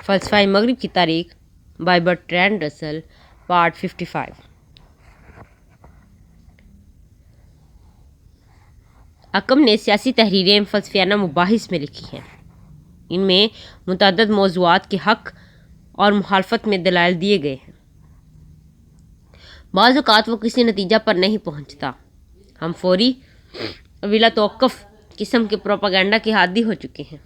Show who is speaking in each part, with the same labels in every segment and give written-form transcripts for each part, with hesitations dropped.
Speaker 1: فلسفہ مغرب کی تاریخ بائی برٹرینڈ رسل پارٹ 55۔ عقم نے سیاسی تحریریں فلسفیانہ مباحث میں لکھی ہیں۔ ان میں متعدد موضوعات کے حق اور مخالفت میں دلائل دیے گئے ہیں۔ بعض اوقات وہ کسی نتیجہ پر نہیں پہنچتا۔ ہم فوری بلا توقف قسم کے پروپیگنڈا کے عادی ہو چکے ہیں،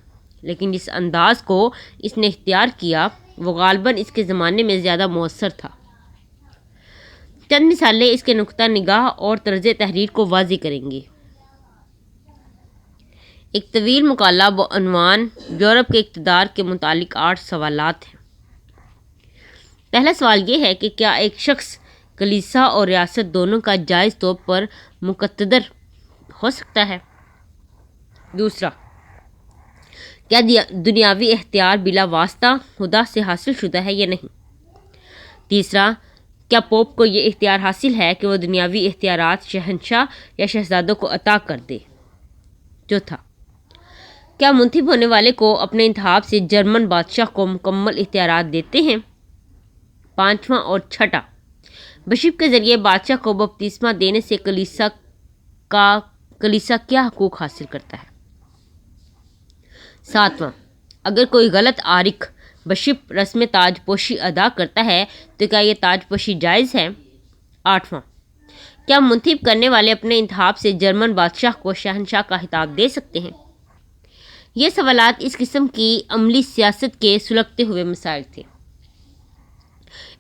Speaker 1: لیکن جس انداز کو اس نے اختیار کیا وہ غالباً اس کے زمانے میں زیادہ مؤثر تھا۔ چند مثالیں اس کے نقطہ نگاہ اور طرز تحریر کو واضح کریں گی۔ ایک طویل مقالہ بعنوان یورپ کے اقتدار کے متعلق 8 سوالات ہیں۔ پہلا سوال یہ ہے کہ کیا ایک شخص کلیسا اور ریاست دونوں کا جائز طور پر مقتدر ہو سکتا ہے؟ دوسرا، کیا دنیاوی اختیار بلا واسطہ خدا سے حاصل شدہ ہے یا نہیں؟ تیسرا، کیا پوپ کو یہ اختیار حاصل ہے کہ وہ دنیاوی اختیارات شہنشاہ یا شہزادوں کو عطا کر دے؟ چوتھا، کیا منتخب ہونے والے کو اپنے انتخاب سے جرمن بادشاہ کو مکمل اختیارات دیتے ہیں؟ پانچواں اور چھٹا، بشپ کے ذریعے بادشاہ کو بپتسمہ دینے سے کلیسا کیا حقوق حاصل کرتا ہے؟ ساتواں، اگر کوئی غلط عارق بشپ رسم تاج پوشی ادا کرتا ہے تو کیا یہ تاج پوشی جائز ہے؟ آٹھواں، کیا منتخب کرنے والے اپنے انتخاب سے جرمن بادشاہ کو شہنشاہ کا خطاب دے سکتے ہیں؟ یہ سوالات اس قسم کی عملی سیاست کے سلگتے ہوئے مسائل تھے۔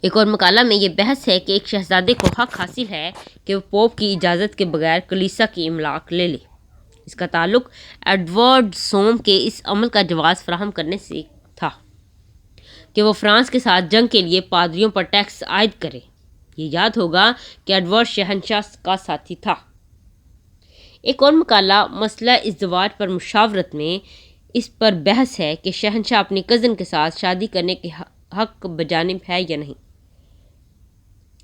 Speaker 1: ایک اور مقالہ میں یہ بحث ہے کہ ایک شہزادے کو حق حاصل ہے کہ وہ پوپ کی اجازت کے بغیر کلیسا کی املاک لے لے۔ اس کا تعلق ایڈورڈ سوم کے اس عمل کا جواز فراہم کرنے سے تھا کہ وہ فرانس کے ساتھ جنگ کے لیے پادریوں پر ٹیکس عائد کرے۔ یہ یاد ہوگا کہ ایڈورڈ شہنشاہ کا ساتھی تھا۔ ایک اور مقالہ مسئلہ ازدواج پر مشاورت میں اس پر بحث ہے کہ شہنشاہ اپنی کزن کے ساتھ شادی کرنے کے حق بجانب ہے یا نہیں۔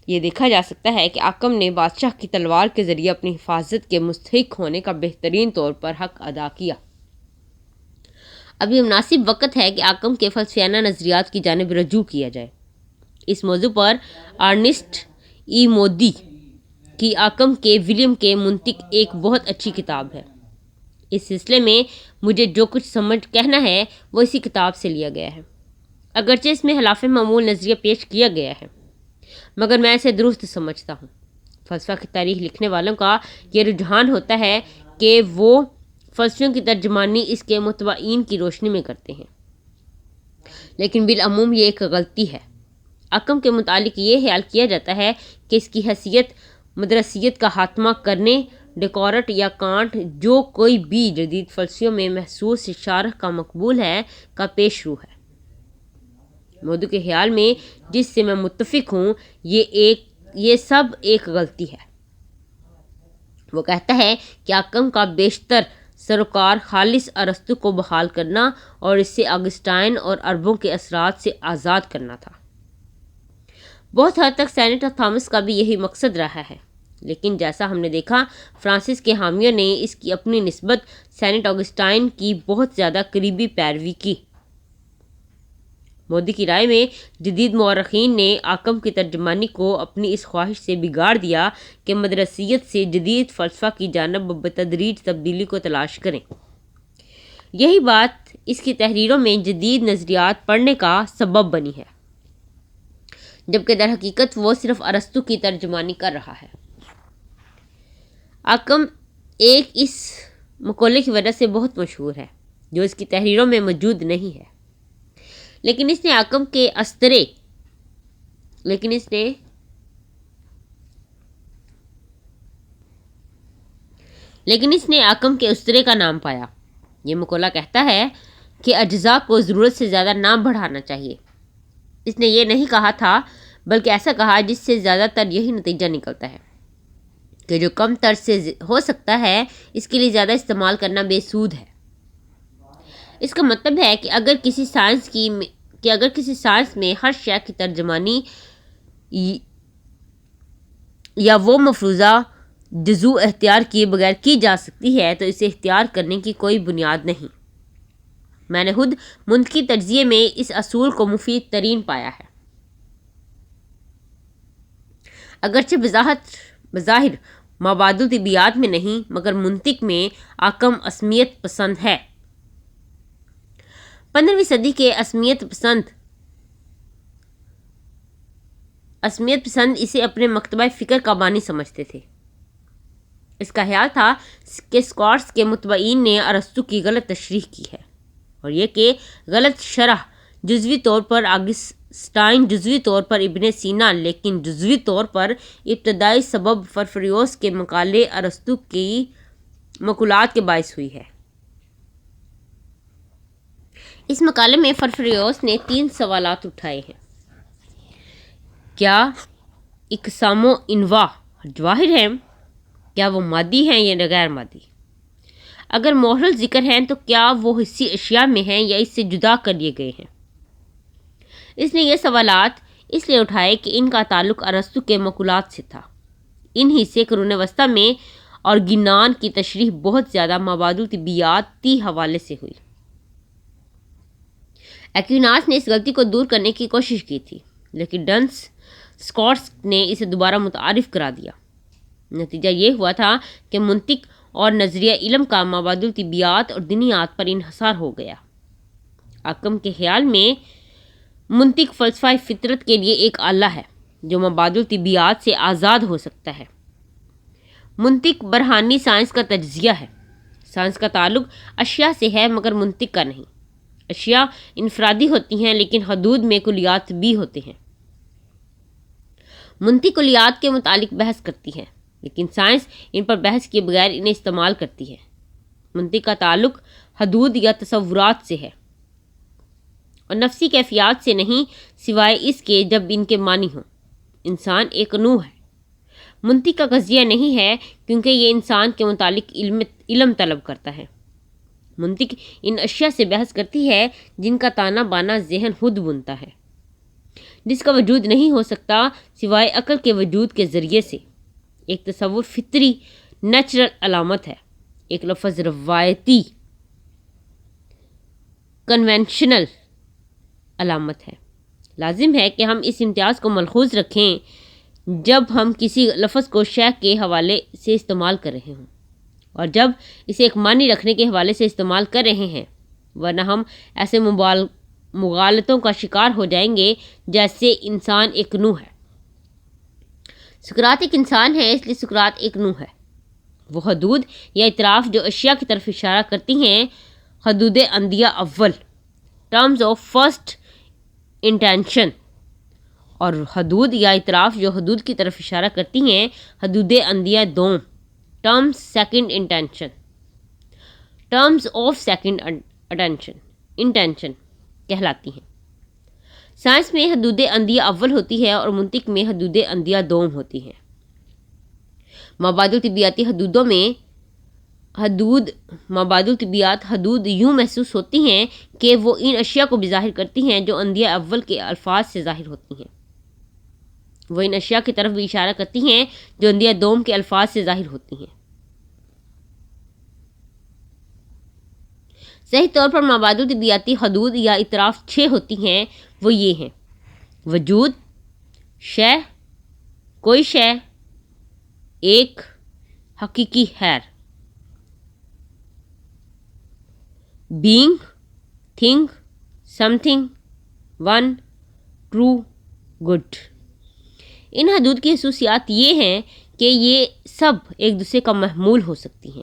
Speaker 1: یہ دیکھا جا سکتا ہے کہ حاکم نے بادشاہ کی تلوار کے ذریعے اپنی حفاظت کے مستحق ہونے کا بہترین طور پر حق ادا کیا۔ اب یہ مناسب وقت ہے کہ حاکم کے فلسفیانہ نظریات کی جانب رجوع کیا جائے۔ اس موضوع پر ارنسٹ ای مودی کی حاکم کے ولیم کے منطق ایک بہت اچھی کتاب ہے۔ اس سلسلے میں مجھے جو کچھ کہنا ہے وہ اسی کتاب سے لیا گیا ہے، اگرچہ اس میں خلاف معمول نظریہ پیش کیا گیا ہے، مگر میں اسے درست سمجھتا ہوں۔ فلسفہ کی تاریخ لکھنے والوں کا یہ رجحان ہوتا ہے کہ وہ فلسفیوں کی ترجمانی اس کے متبعین کی روشنی میں کرتے ہیں، لیکن بالعموم یہ ایک غلطی ہے۔ حاکم کے متعلق یہ خیال کیا جاتا ہے کہ اس کی حیثیت مدرسیت کا خاتمہ کرنے، ڈیکارٹ یا کانٹ جو کوئی بھی جدید فلسفیوں میں محسوس شارح کا مقبول ہے کا پیش رو ہے۔ مودی کے خیال میں، جس سے میں متفق ہوں، یہ سب ایک غلطی ہے۔ وہ کہتا ہے کہ حاکم کا بیشتر سروکار خالص ارسطو کو بحال کرنا اور اس سے آگسٹائن اور عربوں کے اثرات سے آزاد کرنا تھا۔ بہت حد تک سینٹ اور تھامس کا بھی یہی مقصد رہا ہے، لیکن جیسا ہم نے دیکھا، فرانسس کے حامیوں نے اس کی اپنی نسبت سینٹ آگسٹائن کی بہت زیادہ قریبی پیروی کی۔ مودی کی رائے میں جدید مورخین نے حاکم کی ترجمانی کو اپنی اس خواہش سے بگاڑ دیا کہ مدرسیت سے جدید فلسفہ کی جانب بتدریج تبدیلی کو تلاش کریں۔ یہی بات اس کی تحریروں میں جدید نظریات پڑھنے کا سبب بنی ہے، جبکہ در حقیقت وہ صرف ارسطو کی ترجمانی کر رہا ہے۔ حاکم ایک اس مقولے کی وجہ سے بہت مشہور ہے جو اس کی تحریروں میں موجود نہیں ہے، لیکن اس نے حاکم کے استرے کا نام پایا۔ یہ مقولہ کہتا ہے کہ اجزاء کو ضرورت سے زیادہ نہ بڑھانا چاہیے۔ اس نے یہ نہیں کہا تھا، بلکہ ایسا کہا جس سے زیادہ تر یہی نتیجہ نکلتا ہے کہ جو کم تر سے ہو سکتا ہے اس کے لیے زیادہ استعمال کرنا بے سود ہے۔ اس کا مطلب ہے کہ اگر کسی سائنس میں ہر شے کی ترجمانی یا وہ مفروضہ جزو اختیار کیے بغیر کی جا سکتی ہے تو اسے اختیار کرنے کی کوئی بنیاد نہیں۔ میں نے خود منطقی تجزیے میں اس اصول کو مفید ترین پایا ہے۔ اگرچہ بظاہر مابعد الطبیعیات میں نہیں مگر منطق میں حاکم عصمیت پسند ہے۔ 15ویں صدی کے عصمیت پسند اسے اپنے مکتبہ فکر کا بانی سمجھتے تھے۔ اس کا خیال تھا کہ سقراط کے متبعین نے ارسطو کی غلط تشریح کی ہے، اور یہ کہ غلط شرح جزوی طور پر آگسٹائن، جزوی طور پر ابن سینا، لیکن جزوی طور پر ابتدائی سبب پرفیروس کے مقالے ارسطو کی مقولات کے باعث ہوئی ہے۔ اس مقالے میں پرفیروس نے 3 سوالات اٹھائے ہیں۔ کیا اقسام و انواع جواہر ہیں؟ کیا وہ مادی ہیں یا غیر مادی؟ اگر محرل ذکر ہیں تو کیا وہ حسی اشیاء میں ہیں یا اس سے جدا کر لیے گئے ہیں؟ اس نے یہ سوالات اس لیے اٹھائے کہ ان کا تعلق ارسطو کے مقولات سے تھا۔ ان ہی سے قرون وسطیٰ میں اورگنان کی تشریح بہت زیادہ مابعد الطبیعیاتی حوالے سے ہوئی۔ ایکویناس نے اس غلطی کو دور کرنے کی کوشش کی تھی، لیکن ڈنس سقراط نے اسے دوبارہ متعارف کرا دیا۔ نتیجہ یہ ہوا تھا کہ منطق اور نظریہ علم کا مابعد الطبیعیات اور دنیات پر انحصار ہو گیا۔ حاکم کے خیال میں منطق فلسفہ فطرت کے لیے ایک آلہ ہے جو مابعد الطبیعیات سے آزاد ہو سکتا ہے۔ منطق برہانی سائنس کا تجزیہ ہے۔ سائنس کا تعلق اشیاء سے ہے مگر منطق کا نہیں۔ اشیاء انفرادی ہوتی ہیں لیکن حدود میں کلیات بھی ہوتے ہیں۔ منطق کلیات کے متعلق بحث کرتی ہے لیکن سائنس ان پر بحث کیے بغیر انہیں استعمال کرتی ہے۔ منطق کا تعلق حدود یا تصورات سے ہے اور نفسی کیفیات سے نہیں، سوائے اس کے جب ان کے معنی ہوں۔ انسان ایک نوع ہے۔ منطق کا قضیہ نہیں ہے کیونکہ یہ انسان کے متعلق علم طلب کرتا ہے۔ منطق ان اشیاء سے بحث کرتی ہے جن کا تانا بانا ذہن خود بنتا ہے، جس کا وجود نہیں ہو سکتا سوائے عقل کے وجود کے ذریعے سے۔ ایک تصور فطری نیچرل علامت ہے، ایک لفظ روایتی کنونشنل علامت ہے۔ لازم ہے کہ ہم اس امتیاز کو ملحوظ رکھیں جب ہم کسی لفظ کو شے کے حوالے سے استعمال کر رہے ہوں اور جب اسے ایک معنی رکھنے کے حوالے سے استعمال کر رہے ہیں، ورنہ ہم ایسے مغالطوں کا شکار ہو جائیں گے جیسے انسان ایک نوع ہے۔ سقراط ایک انسان ہے، اس لیے سقراط ایک نوع ہے۔ وہ حدود یا اطراف جو اشیاء کی طرف اشارہ کرتی ہیں، حدود عندیہ اول ٹرمز آف فرسٹ انٹینشن، اور حدود یا اطراف جو حدود کی طرف اشارہ کرتی ہیں، حدود عندیہ دوم terms second intention, terms of second intention کہلاتی ہیں۔ سائنس میں حدود عندیہ اول ہوتی ہے اور منطق میں حدود عندیہ دوم ہوتی ہے۔ مابعد الطبیعیاتی حدودوں میں مابعد الطبیعیات حدود یوں محسوس ہوتی ہیں کہ وہ ان اشیاء کو بھی ظاہر کرتی ہیں جو عندیہ اول کے الفاظ سے ظاہر ہوتی ہیں۔ وہ ان اشیاء کی طرف بھی اشارہ کرتی ہیں جو عندیہ دوم کے الفاظ سے ظاہر ہوتی ہیں۔ صحیح طور پر مابعد الطبیعیاتی حدود یا اطراف 6 ہوتی ہیں۔ وہ یہ ہیں: وجود، شے، کوئی شے، ایک، حقیقی خیر، being, thing, something, one, true, good. ان حدود کی خصوصیات یہ ہیں کہ یہ سب ایک دوسرے کا محمول ہو سکتی ہیں،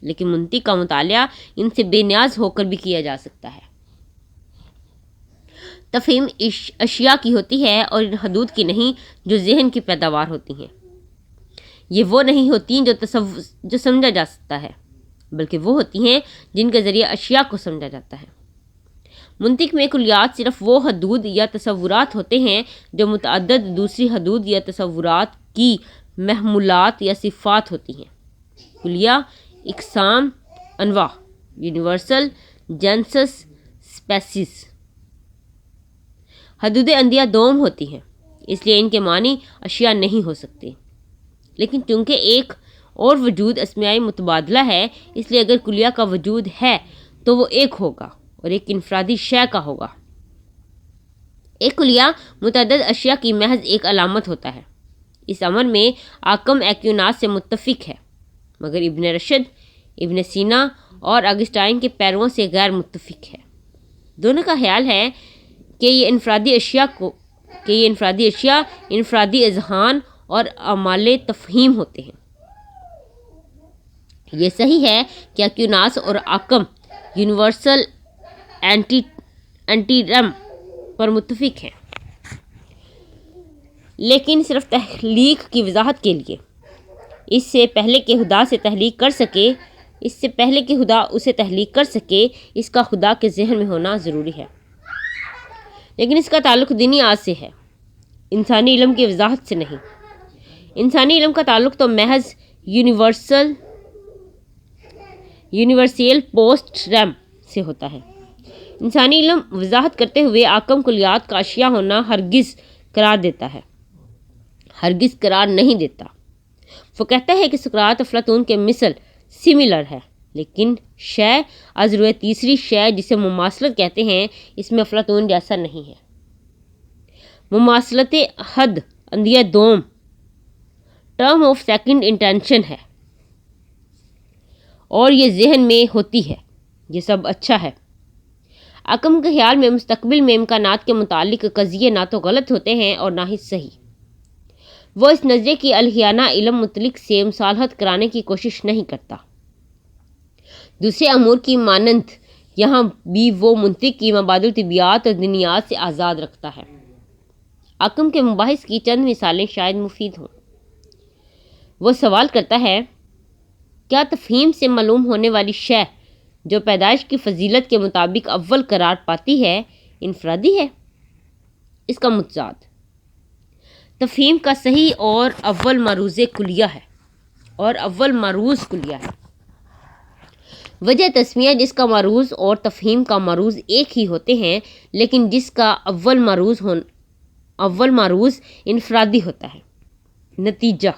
Speaker 1: لیکن منطق کا مطالعہ ان سے بے نیاز ہو کر بھی کیا جا سکتا ہے۔ تفہیم اشیاء کی ہوتی ہے اور ان حدود کی نہیں جو ذہن کی پیداوار ہوتی ہیں۔ یہ وہ نہیں ہوتی جو سمجھا جا سکتا ہے، بلکہ وہ ہوتی ہیں جن کے ذریعے اشیاء کو سمجھا جاتا ہے۔ منطق میں کلیات صرف وہ حدود یا تصورات ہوتے ہیں جو متعدد دوسری حدود یا تصورات کی محمولات یا صفات ہوتی ہیں۔ کلیہ، اقسام، انواع، یونیورسل، جنسز، اسپیسیز۔ حدود عندیہ دوم ہوتی ہیں، اس لیے ان کے معنی اشیاء نہیں ہو سکتے، لیکن چونکہ ایک اور وجود اسمیائی متبادلہ ہے، اس لیے اگر کلیہ کا وجود ہے تو وہ ایک ہوگا اور ایک انفرادی شے کا ہوگا۔ ایک کلیہ متعدد اشیاء کی محض ایک علامت ہوتا ہے۔ اس امر میں آکم ایکیوناس سے متفق ہے، مگر ابن رشد، ابن سینا اور اگسٹائن کے پیرووں سے غیر متفق ہے۔ دونوں کا خیال ہے کہ یہ انفرادی اشیاء انفرادی اذہان اور اعمال تفہیم ہوتے ہیں۔ یہ صحیح ہے کہ ایکیوناس اور آکم یونیورسل اینٹیرم پر متفق ہیں، لیکن صرف تخلیق کی وضاحت کے لیے۔ اس سے پہلے کہ خدا اسے تخلیق کر سکے، اس کا خدا کے ذہن میں ہونا ضروری ہے، لیکن اس کا تعلق دینی آج سے ہے، انسانی علم کی وضاحت سے نہیں۔ انسانی علم کا تعلق تو محض یونیورسل پوسٹ ریم سے ہوتا ہے۔ انسانی علم وضاحت کرتے ہوئے آکم کلیات کا اشیاء ہونا ہرگز قرار نہیں دیتا۔ وہ کہتا ہے کہ سقراط افلاطون کے مثل سملر ہے، لیکن شے از روئے تیسری شے جسے مماثلت کہتے ہیں، اس میں افلاطون جیسا نہیں ہے۔ مماثلت حد اندیہ دوم ٹرم آف سیکنڈ انٹینشن ہے، اور یہ ذہن میں ہوتی ہے، یہ سب اچھا ہے۔ آکم کے خیال میں مستقبل میں امکانات کے متعلق قضیے نہ تو غلط ہوتے ہیں اور نہ ہی صحیح۔ وہ اس نظریے کی الہیانہ علم مطلق سے مصالحت کرانے کی کوشش نہیں کرتا۔ دوسرے امور کی مانند یہاں بھی وہ منطق کی مبادل طبیعیات اور دینیات سے آزاد رکھتا ہے۔ آکم کے مباحث کی چند مثالیں شاید مفید ہوں۔ وہ سوال کرتا ہے، کیا تفہیم سے معلوم ہونے والی شے جو پیدائش کی فضیلت کے مطابق اول قرار پاتی ہے، انفرادی ہے؟ اس کا متضاد تفہیم کا صحیح اور اول معروض کلیہ ہے۔ وجہ تسمیہ جس کا معروض اور تفہیم کا معروض ایک ہی ہوتے ہیں، لیکن جس کا اول معروض انفرادی ہوتا ہے۔ نتیجہ،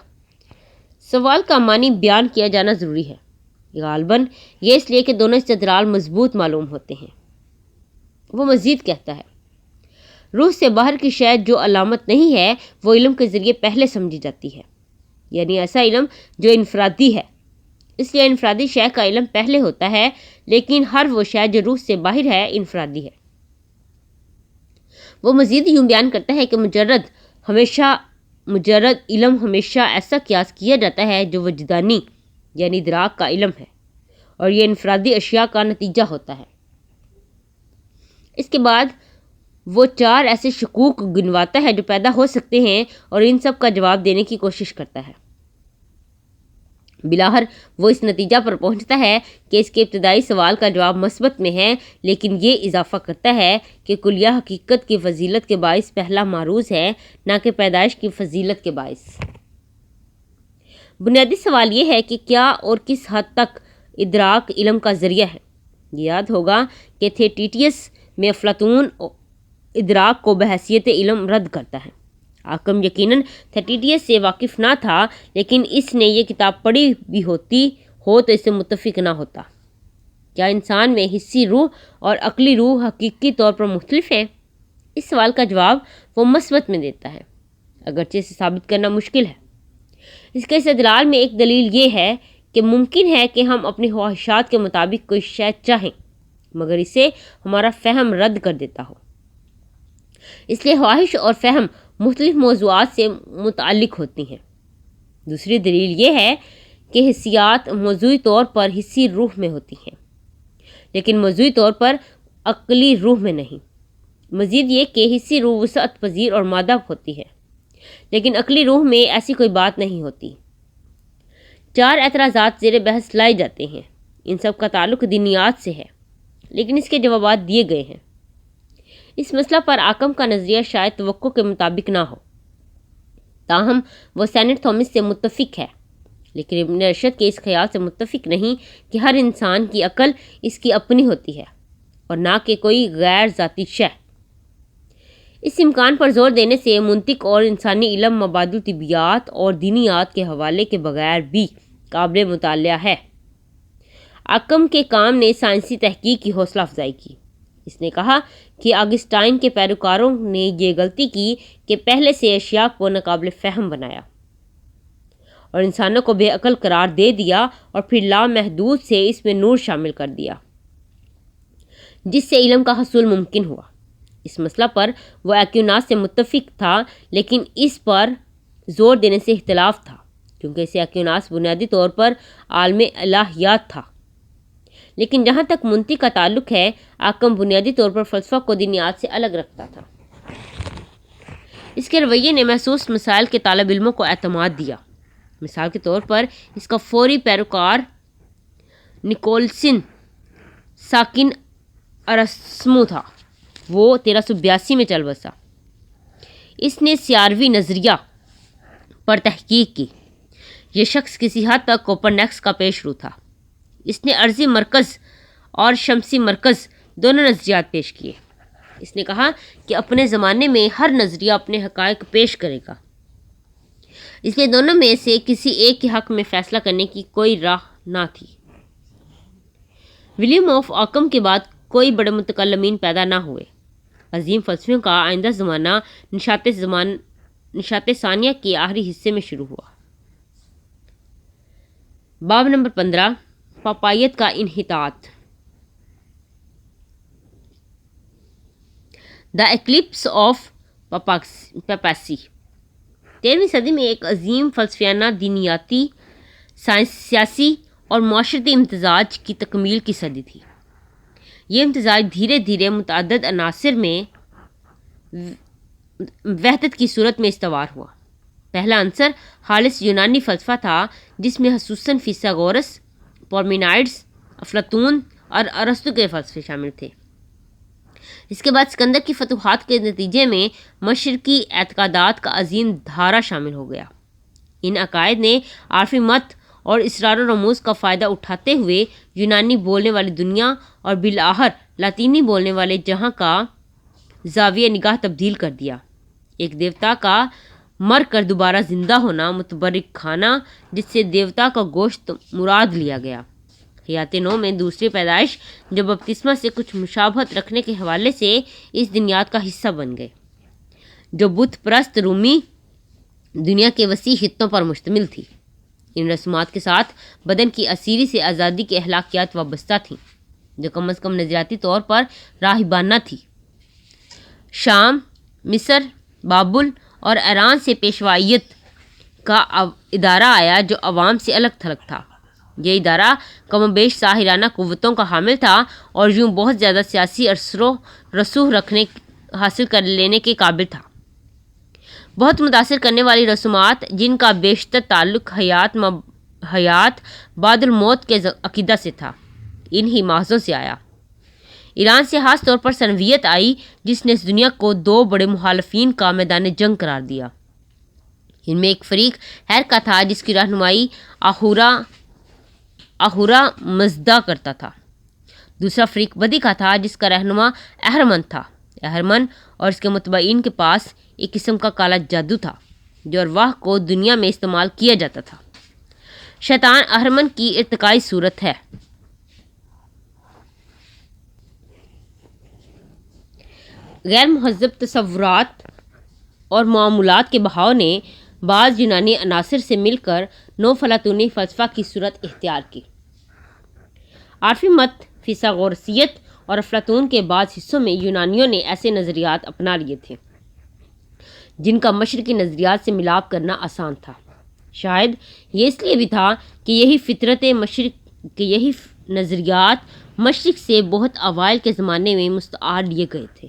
Speaker 1: سوال کا معنی بیان کیا جانا ضروری ہے، غالباً یہ اس لیے کہ دونوں استدلال مضبوط معلوم ہوتے ہیں۔ وہ مزید کہتا ہے، روح سے باہر کی شے جو علامت نہیں ہے، وہ علم کے ذریعے پہلے سمجھی جاتی ہے، یعنی ایسا علم جو انفرادی ہے۔ اس لیے انفرادی شے کا علم پہلے ہوتا ہے، لیکن ہر وہ شے جو روح سے باہر ہے انفرادی ہے۔ وہ مزید یوں بیان کرتا ہے کہ مجرد علم ہمیشہ ایسا قیاس کیا جاتا ہے جو وجدانی یعنی ادراک کا علم ہے، اور یہ انفرادی اشیاء کا نتیجہ ہوتا ہے۔ اس کے بعد وہ 4 ایسے شکوک گنواتا ہے جو پیدا ہو سکتے ہیں، اور ان سب کا جواب دینے کی کوشش کرتا ہے۔ بلاخر وہ اس نتیجہ پر پہنچتا ہے کہ اس کے ابتدائی سوال کا جواب مثبت میں ہے، لیکن یہ اضافہ کرتا ہے کہ کلیہ حقیقت کی فضیلت کے باعث پہلا معروض ہے، نہ کہ پیدائش کی فضیلت کے باعث۔ بنیادی سوال یہ ہے کہ کیا اور کس حد تک ادراک علم کا ذریعہ ہے۔ یاد ہوگا کہ تھیٹیٹس میں افلاطون ادراک کو بحیثیت علم رد کرتا ہے۔ آکم یقیناً تھیٹیٹس سے واقف نہ تھا، لیکن اس نے یہ کتاب پڑھی بھی ہو تو اس سے متفق نہ ہوتا۔ کیا انسان میں حسی روح اور عقلی روح حقیقی طور پر مختلف ہے؟ اس سوال کا جواب وہ مثبت میں دیتا ہے، اگرچہ اسے ثابت کرنا مشکل ہے۔ اس کے استدلال میں ایک دلیل یہ ہے کہ ممکن ہے کہ ہم اپنی خواہشات کے مطابق کوئی شے چاہیں، مگر اسے ہمارا فہم رد کر دیتا ہو۔ اس لیے خواہش اور فہم مختلف موضوعات سے متعلق ہوتی ہیں۔ دوسری دلیل یہ ہے کہ حسیات موضوعی طور پر حسی روح میں ہوتی ہیں، لیکن موضوعی طور پر عقلی روح میں نہیں۔ مزید یہ کہ حسی روح وسعت پذیر اور مادہ ہوتی ہے، لیکن عقلی روح میں ایسی کوئی بات نہیں ہوتی۔ 4 اعتراضات زیر بحث لائے جاتے ہیں، ان سب کا تعلق دینیات سے ہے، لیکن اس کے جوابات دیے گئے ہیں۔ اس مسئلہ پر آکم کا نظریہ شاید توقع کے مطابق نہ ہو، تاہم وہ سینٹ تھامس سے متفق ہے، لیکن ابن رشد کے اس خیال سے متفق نہیں کہ ہر انسان کی عقل اس کی اپنی ہوتی ہے، اور نہ کہ کوئی غیر ذاتی شے۔ اس امکان پر زور دینے سے منطق اور انسانی علم مبادل طبیعیات اور دینیات کے حوالے کے بغیر بھی قابل مطالعہ ہے۔ آکم کے کام نے سائنسی تحقیق کی حوصلہ افزائی کی، اس نے کہا کہ آگسٹائن کے پیروکاروں نے یہ غلطی کی کہ پہلے سے اشیاء کو ناقابل فہم بنایا اور انسانوں کو بے عقل قرار دے دیا اور پھر لامحدود سے اس میں نور شامل کر دیا جس سے علم کا حصول ممکن ہوا۔ اس مسئلہ پر وہ ایکویناس سے متفق تھا، لیکن اس پر زور دینے سے اختلاف تھا کیونکہ اسے ایکویناس بنیادی طور پر عالم الہیات تھا، لیکن جہاں تک منطق کا تعلق ہے آکم بنیادی طور پر فلسفہ کو دینیات سے الگ رکھتا تھا۔ اس کے رویے نے محسوس مسائل کے طالب علموں کو اعتماد دیا۔ مثال کے طور پر اس کا فوری پیروکار نکولسن ساکن ارسمو تھا، وہ 1382 میں چل بسا۔ اس نے سیاروی نظریہ پر تحقیق کی۔ یہ شخص کسی حد تک کوپرنیکس کا پیش رو تھا۔ اس نے ارضی مرکز اور شمسی مرکز دونوں نظریات پیش کیے۔ اس نے کہا کہ اپنے زمانے میں ہر نظریہ اپنے حقائق پیش کرے گا، اس لیے دونوں میں سے کسی ایک کے حق میں فیصلہ کرنے کی کوئی راہ نہ تھی۔ ولیم آف آکم کے بعد کوئی بڑے متکلمین پیدا نہ ہوئے۔ عظیم فلسفیوں کا آئندہ زمانہ نشاط ثانیہ کے آخری حصے میں شروع ہوا۔ باب نمبر 15 پاپائیت کا انحطاط۔ دا ایکلپس آف پاپاسی 13ویں صدی میں ایک عظیم فلسفیانہ، دینیاتی، سیاسی اور معاشرتی امتزاج کی تکمیل کی صدی تھی۔ یہ امتزاج دھیرے دھیرے متعدد عناصر میں وحدت کی صورت میں استوار ہوا۔ پہلا عنصر خالص یونانی فلسفہ تھا، جس میں خصوصاً فیثاغورس، پارمینائڈس، افلاطون اور ارسطو کے فلسفے شامل تھے۔ اس کے بعد اسکندر کی فتوحات کے نتیجے میں مشرقی اعتقادات کا عظیم دھارا شامل ہو گیا۔ ان عقائد نے عارفی مت اور اسرار و رموز کا فائدہ اٹھاتے ہوئے یونانی بولنے والی دنیا اور بالآخر لاطینی بولنے والے جہاں کا زاویہ نگاہ تبدیل کر دیا۔ ایک دیوتا کا مر کر دوبارہ زندہ ہونا، متبرک کھانا جس سے دیوتا کا گوشت مراد لیا گیا، حیات نو میں دوسری پیدائش جو بپتسمہ سے کچھ مشابہت رکھنے کے حوالے سے اس دنیات کا حصہ بن گئے، جو بت پرست رومی دنیا کے وسیع خطوں پر مشتمل تھی۔ ان رسومات کے ساتھ بدن کی اسیری سے آزادی کی اخلاقیات وابستہ تھیں، جو کم از کم نظریاتی طور پر راہبانہ تھی۔ شام، مصر، بابل اور ایران سے پیشوائیت کا ادارہ آیا جو عوام سے الگ تھلگ تھا۔ یہ ادارہ کم و بیش ساحرانہ قوتوں کا حامل تھا اور یوں بہت زیادہ سیاسی اثر و رسوخ حاصل کر لینے کے قابل تھا۔ بہت متاثر کرنے والی رسومات جن کا بیشتر تعلق حیات بعد الموت کے عقیدہ سے تھا، انہی ماخذوں سے آیا۔ ایران سے خاص طور پر سنویت آئی، جس نے اس دنیا کو دو بڑے مخالفین کا میدان جنگ قرار دیا۔ ان میں ایک فریق ہیر کا تھا جس کی رہنمائی اہورا مزدا کرتا تھا۔ دوسرا فریق بدی کا تھا جس کا رہنما اہرمن تھا۔ اہرمن اور اس کے متبعین کے پاس ایک قسم کا کالا جادو تھا جو ارواح کو دنیا میں استعمال کیا جاتا تھا۔ شیطان اہرمن کی ارتقائی صورت ہے۔ غیر مہذب تصورات اور معمولات کے بہاؤ نے بعض یونانی عناصر سے مل کر نو فلاطونی فلسفہ کی صورت اختیار کی۔ عارفی مت، فیثاغورسیت اور افلاطون کے بعض حصوں میں یونانیوں نے ایسے نظریات اپنا لیے تھے جن کا مشرقی نظریات سے ملاپ کرنا آسان تھا۔ شاید یہ اس لیے بھی تھا کہ یہی نظریات مشرق سے بہت اوائل کے زمانے میں مستعار لیے گئے تھے۔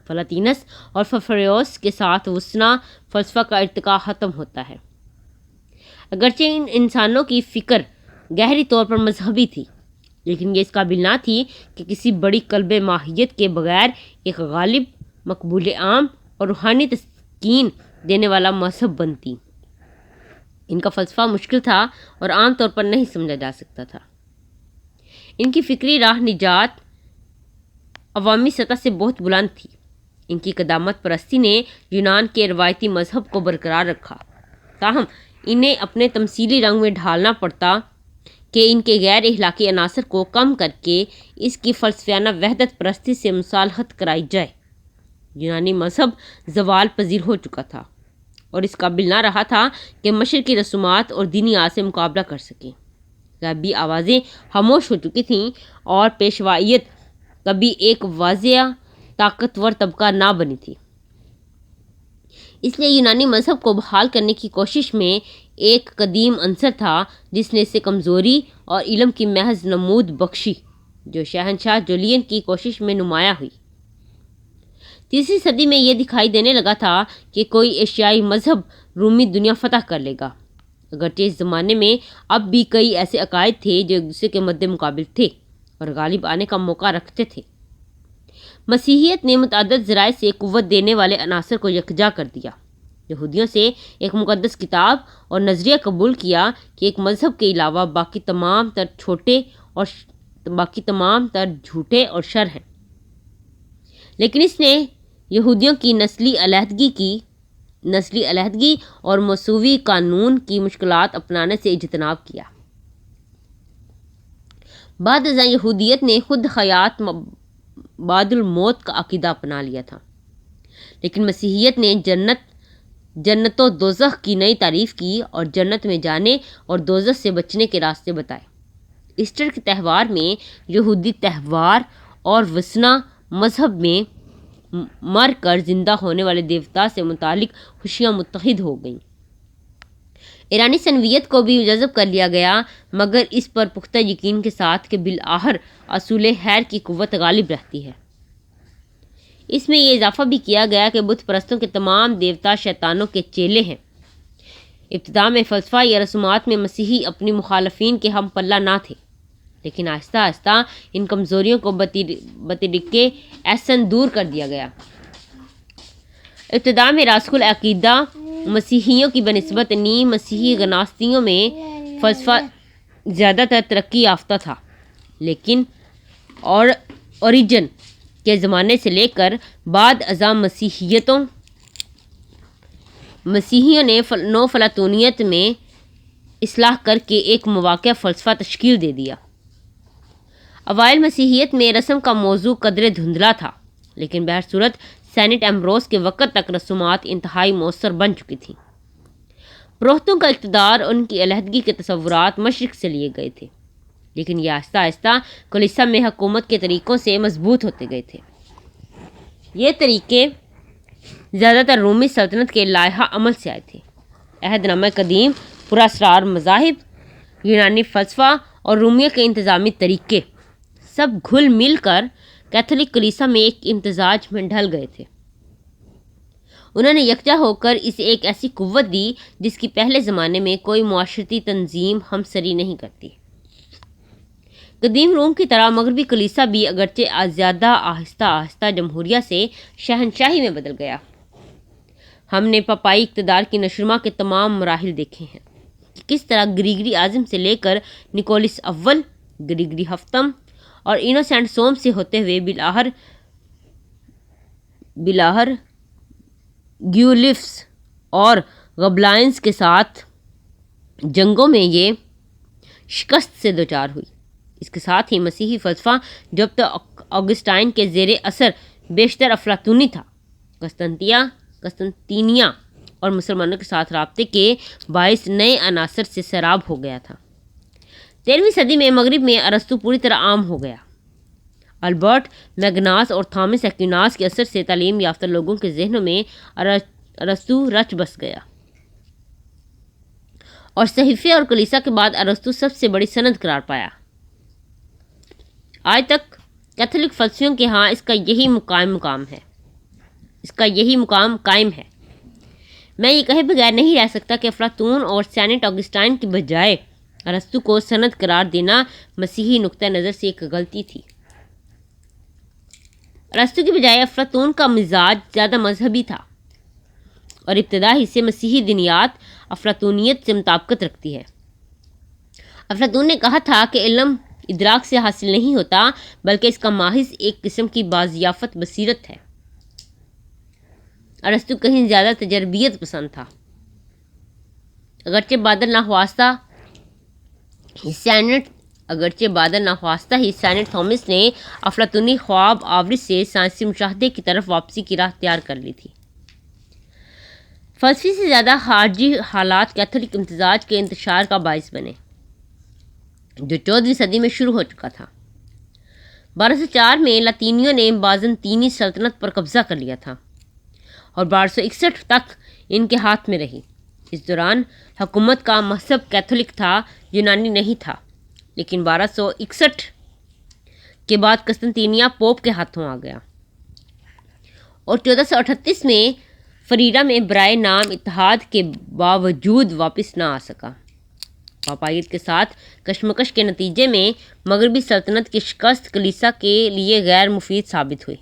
Speaker 1: فلاطینس اور ففریوس کے ساتھ وسطی فلسفہ کا ارتقاء ختم ہوتا ہے۔ اگرچہ ان انسانوں کی فکر گہری طور پر مذہبی تھی، لیکن یہ اس قابل نہ تھی کہ کسی بڑی قلب ماہیت کے بغیر ایک غالب، مقبول عام اور روحانی تسکین دینے والا مذہب بنتی۔ ان کا فلسفہ مشکل تھا اور عام طور پر نہیں سمجھا جا سکتا تھا۔ ان کی فکری راہ نجات عوامی سطح سے بہت بلند تھی۔ ان کی قدامت پرستی نے یونان کے روایتی مذہب کو برقرار رکھا، تاہم انہیں اپنے تمثیلی رنگ میں ڈھالنا پڑتا کہ ان کے غیر اخلاقی عناصر کو کم کر کے اس کی فلسفیانہ وحدت پرستی سے مصالحت کرائی جائے۔ یونانی مذہب زوال پذیر ہو چکا تھا اور اس قابل نہ رہا تھا کہ مشرقی رسومات اور دینی آج سے مقابلہ کر سکے۔ غربی آوازیں خاموش ہو چکی تھیں اور پیشوائیت کبھی ایک واضح طاقتور طبقہ نہ بنی تھی۔ اس لیے یونانی مذہب کو بحال کرنے کی کوشش میں ایک قدیم عنصر تھا جس نے اسے کمزوری اور علم کی محض نمود بخشی، جو شہنشاہ جولین کی کوشش میں نمایاں ہوئی۔ تیسری صدی میں یہ دکھائی دینے لگا تھا کہ کوئی ایشیائی مذہب رومی دنیا فتح کر لے گا، اگرچہ اس زمانے میں اب بھی کئی ایسے عقائد تھے جو ایک دوسرے کے مد مقابل تھے اور غالب آنے کا موقع رکھتے تھے۔ مسیحیت نے متعدد ذرائع سے قوت دینے والے عناصر کو یکجا کر دیا۔ یہودیوں سے ایک مقدس کتاب اور نظریہ قبول کیا کہ ایک مذہب کے علاوہ باقی تمام تر جھوٹے اور شر ہیں، لیکن اس نے یہودیوں کی نسلی علیحدگی اور موسوی قانون کی مشکلات اپنانے سے اجتناب کیا۔ بعد ازاں یہودیت نے خود حیات بعد الموت کا عقیدہ اپنا لیا تھا، لیکن مسیحیت نے جنت و دوزخ کی نئی تعریف کی اور جنت میں جانے اور دوزخ سے بچنے کے راستے بتائے۔ ایسٹر کے تہوار میں یہودی تہوار اور وثنا مذہب میں مر کر زندہ ہونے والے دیوتا سے متعلق خوشیاں متحد ہو گئیں۔ ایرانی سنویت کو بھی جذب کر لیا گیا، مگر اس پر پختہ یقین کے ساتھ کہ بالآخر اصول خیر کی قوت غالب رہتی ہے۔ اس میں یہ اضافہ بھی کیا گیا کہ بت پرستوں کے تمام دیوتا شیطانوں کے چیلے ہیں۔ ابتدا میں فلسفہ یا رسومات میں مسیحی اپنی مخالفین کے ہم پلہ نہ تھے، لیکن آہستہ آہستہ ان کمزوریوں کو بطریق احسن دور کر دیا گیا۔ ابتدا میں راسخ العقیدہ مسیحیوں کی بنسبت نیم مسیحی گناستیوں میں فلسفہ زیادہ تر ترقی یافتہ تھا، لیکن اوریجن کے زمانے سے لے کر بعد ازاں مسیحیوں نے نو فلاطونیت میں اصلاح کر کے ایک مواقع فلسفہ تشکیل دے دیا۔ اوائل مسیحیت میں رسم کا موضوع قدرے دھندلا تھا، لیکن بہرصورت سینٹ ایمبروس کے وقت تک رسومات انتہائی مؤثر بن چکی تھیں۔ پروہتوں کا اقتدار اور ان کی علیحدگی کے تصورات مشرق سے لیے گئے تھے، لیکن یہ آہستہ آہستہ کلیسا میں حکومت کے طریقوں سے مضبوط ہوتے گئے تھے۔ یہ طریقے زیادہ تر رومی سلطنت کے لائحہ عمل سے آئے تھے۔ عہد نامہ قدیم، پراسرار مذاہب، یونانی فلسفہ اور رومیوں کے انتظامی طریقے سب گھل مل کر کیتھولک کلیسا میں ایک امتزاج میں ڈھل گئے تھے۔ انہوں نے یکجا ہو کر اسے ایک ایسی قوت دی جس کی پہلے زمانے میں کوئی معاشرتی تنظیم ہمسری نہیں کرتی۔ قدیم روم کی طرح مغربی کلیسا بھی اگرچہ زیادہ آہستہ آہستہ جمہوریہ سے شہنشاہی میں بدل گیا۔ ہم نے پاپائی اقتدار کی نشوونما کے تمام مراحل دیکھے ہیں کہ کس طرح گریگری اعظم سے لے کر نکولس اول، گریگری ہفتم اور انوسینٹ سوم سے ہوتے ہوئے بالآخر گیولفس اور غبلائنز کے ساتھ جنگوں میں یہ شکست سے دوچار ہوئی۔ اس کے ساتھ ہی مسیحی فلسفہ جب تک آگسٹائن کے زیر اثر بیشتر افلاطونی تھا، قسطنطینیہ اور مسلمانوں کے ساتھ رابطے کے باعث نئے عناصر سے سیراب ہو گیا تھا۔ 13ویں صدی میں مغرب میں ارسطو پوری طرح عام ہو گیا۔ البرٹ میگناس اور تھامس ایکویناس کے اثر سے تعلیم یافتہ لوگوں کے ذہنوں میں ارسطو رچ بس گیا، اور صحیفے اور کلیسا کے بعد ارسطو سب سے بڑی سند قرار پایا۔ آج تک کیتھولک فلسفیوں کے ہاں اس کا یہی مقام قائم ہے۔ میں یہ کہے بغیر نہیں رہ سکتا کہ افلاطون اور سینٹ آگسٹائن کی بجائے ارسطو کو سند قرار دینا مسیحی نقطہ نظر سے ایک غلطی تھی۔ ارسطو کی بجائے افلاطون کا مزاج زیادہ مذہبی تھا، اور ابتدا ہی سے مسیحی دینیات افلاطونیت سے مطابقت رکھتی ہے۔ افلاطون نے کہا تھا کہ علم ادراک سے حاصل نہیں ہوتا، بلکہ اس کا محض ایک قسم کی بازیافت بصیرت ہے۔ ارسطو کہیں زیادہ تجربیت پسند تھا، اگرچہ بادل نخواستہ سینٹ اگرچہ بعد ناخواستہ ہی سینٹ تھامس نے افلاطونی خواب آوری سے سائنسی مشاہدے کی طرف واپسی کی راہ تیار کر لی تھی۔ فلسفی سے زیادہ خارجی حالات کیتھولک امتزاج کے انتشار کا باعث بنے، جو 14ویں صدی میں شروع ہو چکا تھا۔ 1204 میں لاطینیوں نے بازنطینی سلطنت پر قبضہ کر لیا تھا اور 1261 تک ان کے ہاتھ میں رہی۔ اس دوران حکومت کا مذہب کیتھولک تھا، یونانی نہیں تھا، لیکن 1261 کے بعد قسطنطینیہ پوپ کے ہاتھوں آ گیا اور 1438 میں فریڈا میں برائے نام اتحاد کے باوجود واپس نہ آ سکا۔ پاپائیت کے ساتھ کشمکش کے نتیجے میں مغربی سلطنت کی شکست کلیسا کے لیے غیر مفید ثابت ہوئی۔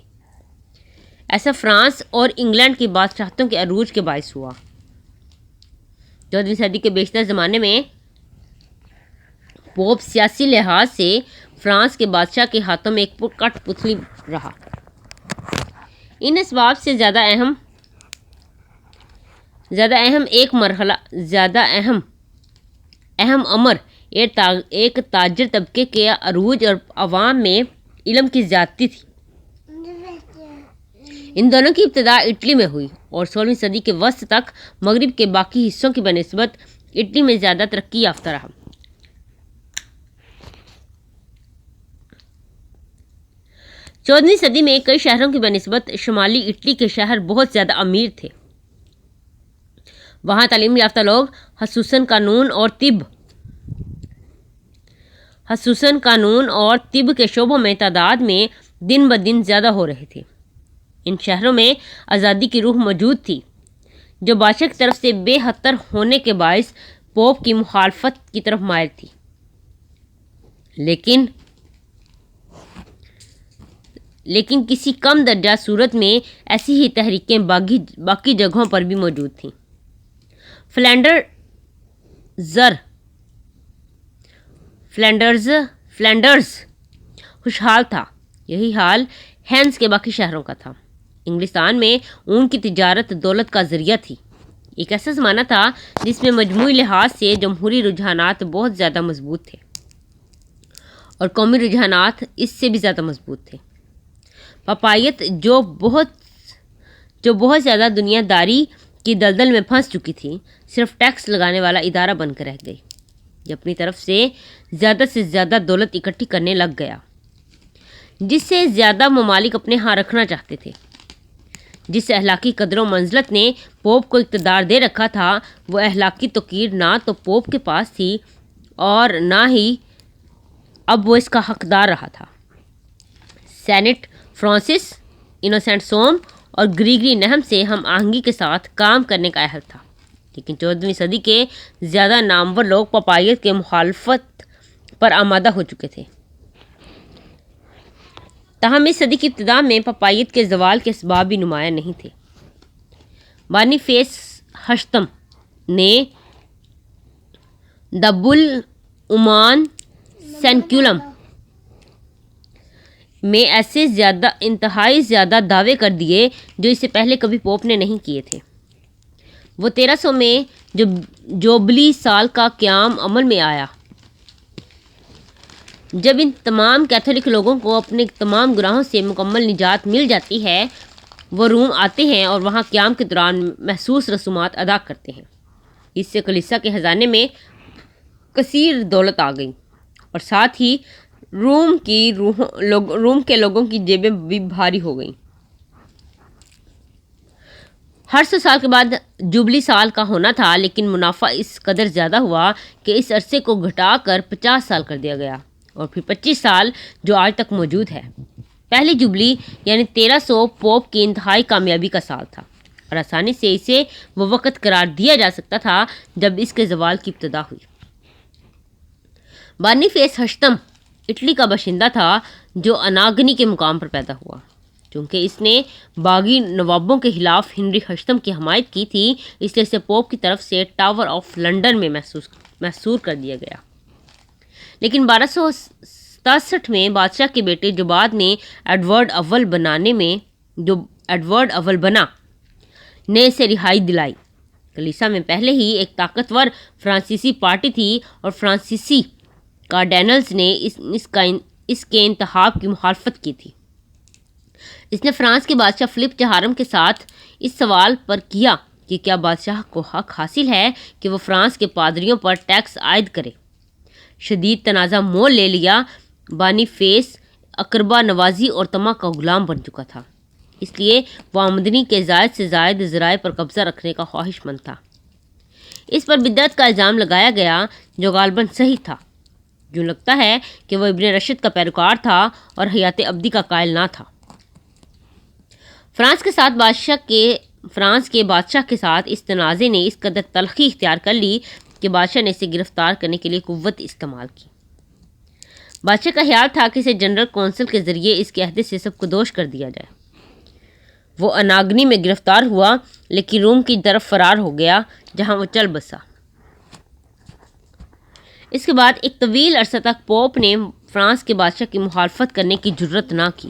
Speaker 1: ایسا فرانس اور انگلینڈ کی بادشاہتوں کے عروج کے باعث ہوا۔ 14ویں صدی کے بیشتر زمانے میں پوپ سیاسی لحاظ سے فرانس کے بادشاہ کے ہاتھوں میں ایک کٹ پتلی رہا۔ ان اسباب سے زیادہ اہم امر ایک تاجر طبقے کے عروج اور عوام میں علم کی زیادتی تھی۔ ان دونوں کی ابتدا اٹلی میں ہوئی اور 16ویں صدی کے وسط تک مغرب کے باقی حصوں کی بنسبت اٹلی میں زیادہ ترقی یافتہ رہا۔ 14ویں صدی میں کئی شہروں کی بنسبت شمالی اٹلی کے شہر بہت زیادہ امیر تھے۔ وہاں تعلیم یافتہ لوگ خصوصاً قانون اور طب کے شعبوں میں تعداد میں دن بدن زیادہ ہو رہے تھے۔ ان شہروں میں آزادی کی روح موجود تھی، جو بادشاہ کی طرف سے بے خطر ہونے کے باعث پوپ کی مخالفت کی طرف مائل تھی۔ لیکن کسی کم درجہ صورت میں ایسی ہی تحریکیں باقی جگہوں پر بھی موجود تھیں۔ فلینڈرز خوشحال تھا، یہی حال ہینس کے باقی شہروں کا تھا۔ انگلستان میں اون کی تجارت دولت کا ذریعہ تھی۔ ایک ایسا زمانہ تھا جس میں مجموعی لحاظ سے جمہوری رجحانات بہت زیادہ مضبوط تھے اور قومی رجحانات اس سے بھی زیادہ مضبوط تھے۔ پاپائیت جو بہت زیادہ دنیا داری کی دلدل میں پھنس چکی تھی، صرف ٹیکس لگانے والا ادارہ بن کر رہ گئی، جو اپنی طرف سے زیادہ دولت اکٹھی کرنے لگ گیا، جس سے زیادہ ممالک اپنے ہاں رکھنا چاہتے تھے۔ جس اخلاقی قدر و منزلت نے پوپ کو اقتدار دے رکھا تھا، وہ اخلاقی توقیر نہ تو پوپ کے پاس تھی اور نہ ہی اب وہ اس کا حقدار رہا تھا۔ سینٹ فرانسس، انوسینٹ سوم اور گریگری نہم سے ہم آہنگی کے ساتھ کام کرنے کا عہد تھا، لیکن 14ویں صدی کے زیادہ نامور لوگ پاپائیت کے مخالفت پر آمادہ ہو چکے تھے۔ تاہم اس صدی کی ابتدا میں پاپائیت کے زوال کے اسباب بھی نمایاں نہیں تھے۔ بانیفیس ہشتم نے دا بل اومان سینکولم میں ایسے انتہائی زیادہ دعوے کر دیے جو اس سے پہلے کبھی پوپ نے نہیں کیے تھے۔ وہ 1300 میں جوبلی سال کا قیام عمل میں آیا، جب ان تمام کیتھولک لوگوں کو اپنے تمام گناہوں سے مکمل نجات مل جاتی ہے۔ وہ روم آتے ہیں اور وہاں قیام کے دوران محسوس رسومات ادا کرتے ہیں۔ اس سے کلیسا کے خزانے میں کثیر دولت آ گئی اور ساتھ ہی روم کے لوگوں کی جیبیں بھی بھاری ہو گئیں۔ ہر 100 سال کے بعد جوبلی سال کا ہونا تھا، لیکن منافع اس قدر زیادہ ہوا کہ اس عرصے کو گھٹا کر 50 سال کر دیا گیا اور پھر 25 سال جو آج تک موجود ہے۔ پہلی جوبلی یعنی 1300 پوپ کی انتہائی کامیابی کا سال تھا اور آسانی سے اسے وہ وقت قرار دیا جا سکتا تھا جب اس کے زوال کی ابتدا ہوئی۔ بانیفیس ہشتم اٹلی کا باشندہ تھا جو اناگنی کے مقام پر پیدا ہوا۔ چونکہ اس نے باغی نوابوں کے خلاف ہنری ہشتم کی حمایت کی تھی، اس لیے اسے پوپ کی طرف سے ٹاور آف لنڈن میں محصور کر دیا گیا۔ لیکن 1267 میں بادشاہ کے بیٹے جو بعد میں ایڈورڈ اول بنا نے اسے رہائی دلائی۔ کلیسا میں پہلے ہی ایک طاقتور فرانسیسی پارٹی تھی اور فرانسیسی کارڈینلز نے اس کے انتخاب کی مخالفت کی تھی۔ اس نے فرانس کے بادشاہ فلپ چہارم کے ساتھ اس سوال پر کیا کہ کیا بادشاہ کو حق حاصل ہے کہ وہ فرانس کے پادریوں پر ٹیکس عائد کرے۔ شدید تنازع مول لے لیا۔ بانی فیس اقربا نوازی اور طمع کا غلام بن چکا تھا، اس لیے وہ آمدنی کے زائد سے زائد ذرائع پر قبضہ رکھنے کا خواہش مند تھا۔ اس پر بدعت کا الزام لگایا گیا جو غالباً صحیح تھا۔ یوں لگتا ہے کہ وہ ابن رشد کا پیروکار تھا اور حیات ابدی کا قائل نہ تھا۔ فرانس کے بادشاہ کے ساتھ اس تنازع نے اس قدر تلخی اختیار کر لی کہ بادشاہ نے اسے گرفتار کرنے کے لیے قوت استعمال کی۔ بادشاہ کا خیال تھا کہ اسے جنرل کونسل کے ذریعے اس کے عہدے سے سبکدوش کر دیا جائے۔ وہ اناگنی میں گرفتار ہوا لیکن روم کی طرف فرار ہو گیا جہاں وہ چل بسا۔ اس کے بعد ایک طویل عرصہ تک پوپ نے فرانس کے بادشاہ کی مخالفت کرنے کی جرات نہ کی۔